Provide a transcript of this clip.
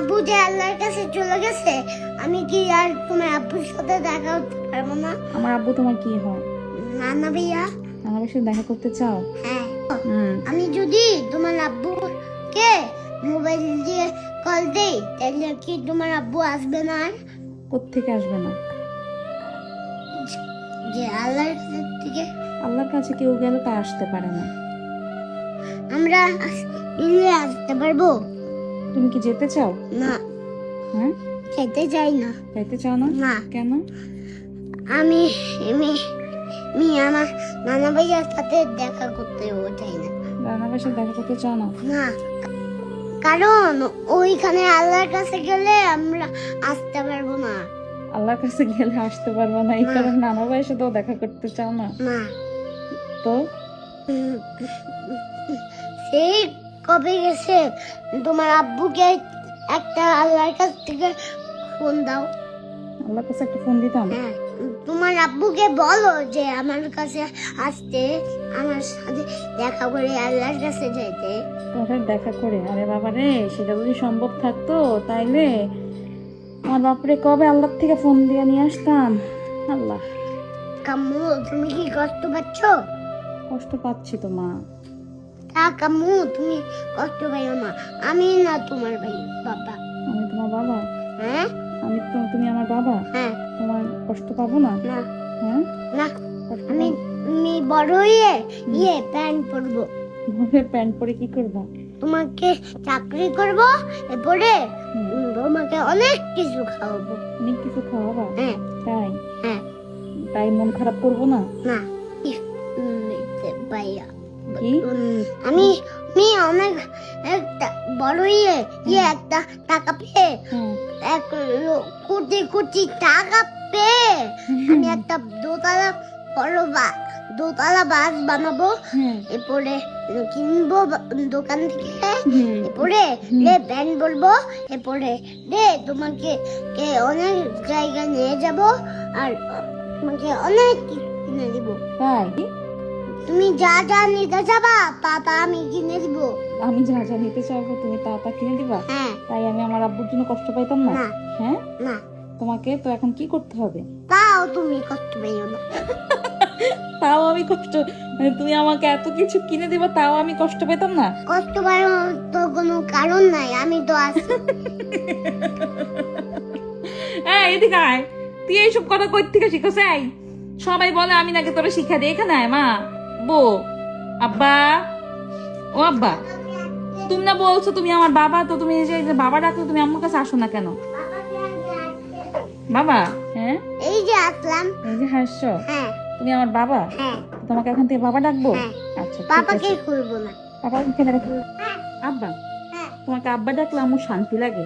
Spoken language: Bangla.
আব্বু যে আল্লাহর কাছে চলে গেছে, আমি কি আর তোমার আব্বুর সাথে দেখা করতে পারবো না? আমার আব্বু তোমার কি হয়? নানা ভাইয়া। আমার সাথে দেখা করতে চাও? হ্যাঁ। হুম। আমি যদি তোমার আব্বুকে মোবাইল দিয়ে কল দেই, তাহলে কি তোমার আব্বু আসবে না? আর কোত্থেকে আসবে না? যে আল্লাহর কাছ থেকে আল্লাহর কাছে কেউ গেলে তা আসতে পারে না। আমরা মিলে আসতে পারবো? তুমি কি যেতে চাও? না, হ্যাঁ, খেতে চাই না। যাইতে চাও না? না, কেন? আমি আমি আমি আমার নানা ভাইয়ার সাথে দেখা করতেও চাই না। রান্নার সাথে দেখা করতে চাও না? না, কারণ ওইখানে আল্লাহর কাছে গেলে আমরা আসতে পারবো না। আল্লাহর কাছে গেলে আসতে পারবো না, এই না। কারণে নানা ভাইয়ের সাথেও দেখা করতে চাও না? না, তো সেই কবে গেছে, তোমার আব্বুকে একটা আল্লাহর কাছ থেকে ফোন দাও। আল্লাহর কাছে একটা ফোন দিতাম। হ্যাঁ, তোমার আব্বুকে বলো যে আমার কাছে আসতে, আমার সাথে দেখা করে আল্লাহর কাছে যেতে। তোমার দেখা করে? আরে বাবা রে, সেটা যদি সম্ভব থাকতো তাইলে আমার বাপরে কবে আল্লাহর থেকে ফোন দিয়ে নিয়ে আসতাম। আল্লাহ। কাম্মু, তুমি কি কষ্ট পাচ্ছ? কষ্ট পাচ্ছি তো মা। কাম্মু, তুমি কষ্ট পাইও না, আমি না তোমার ভাই বাবা। আমি তোমার বাবা? হ্যাঁ, তুমি আমার বাবা? হ্যাঁ। তোমার কষ্ট পাবো না? না, হ্যাঁ, না, কষ্ট আমি আমি বড় হয়ে প্যান্ট পরবো। প্যান্ট পরে কি করবা? তোমাকে চাকরি করব, এরপরে তোমাকে অনেক কিছু খাওয়াবো। অনেক কিছু খাওয়াবা? হ্যাঁ, তাই? হ্যাঁ। তাই মন খারাপ করবো না? না, ভাইয়া, কি? আমি আমি অনেক একটা বড় একটা টাকা পেয়ে, হ্যাঁ। এক কোটি কোটি টাকা পেয়ে আমি একটা দোতলা বাস বানাবো। হ্যাঁ। এরপরে কিনবো দোকান থেকে। হুম। এরপরে ব্যান্ড বলবো। এরপরে তোমাকে অনেক জায়গায় নিয়ে যাব, আর তোমাকে অনেক কিছু কিনে দিব। তাই? তুমি যা যা নিতে যাবা তা আমি কিনে দিব। আমি যা যা নিতে চাইবো তুমি তা তা কিনে দিবা? হ্যাঁ। তাই আমি আমার আব্বুর জন্য কষ্ট পাইতাম না? না, হ্যাঁ। না, তোমাকে তো এখন কি করতে হবে? তাও তুমি কষ্ট পাইও না। তাও আমি কষ্ট, মানে তুমি আমাকে এত কিছু কিনে দিবা তাও আমি কষ্ট পেতাম না? কষ্ট পাওয়ার তো কোনো কারণ নাই, আমি তো আছি। এই এদিকে আয়, তুই এইসব কথা কই থেকে শিখছ? এই সবাই বলে আমি নাকি তোরা শিক্ষা দিই। এখানে আয় মা, বো, আব্বা, ও আব্বা, তুমি না বলছো তুমি আমার বাবা, তো তুমি এই যে বাবা ডাকলে তুমি আমার কাছে আসো না কেন? বাবা? হ্যাঁ, এই যে আসলাম। এই যে হাসছো, হ্যাঁ, তুমি আমার বাবা? হ্যাঁ। তোমাকে এখন থেকে বাবা ডাকবো? হ্যাঁ। আচ্ছা, ঠিক পাপাকে আছে। খুলবো না। বাবা কেন রাখবো? হ্যাঁ, আব্বা, হ্যাঁ। তোমাকে আব্বা ডাকলে আমার শান্তি লাগে।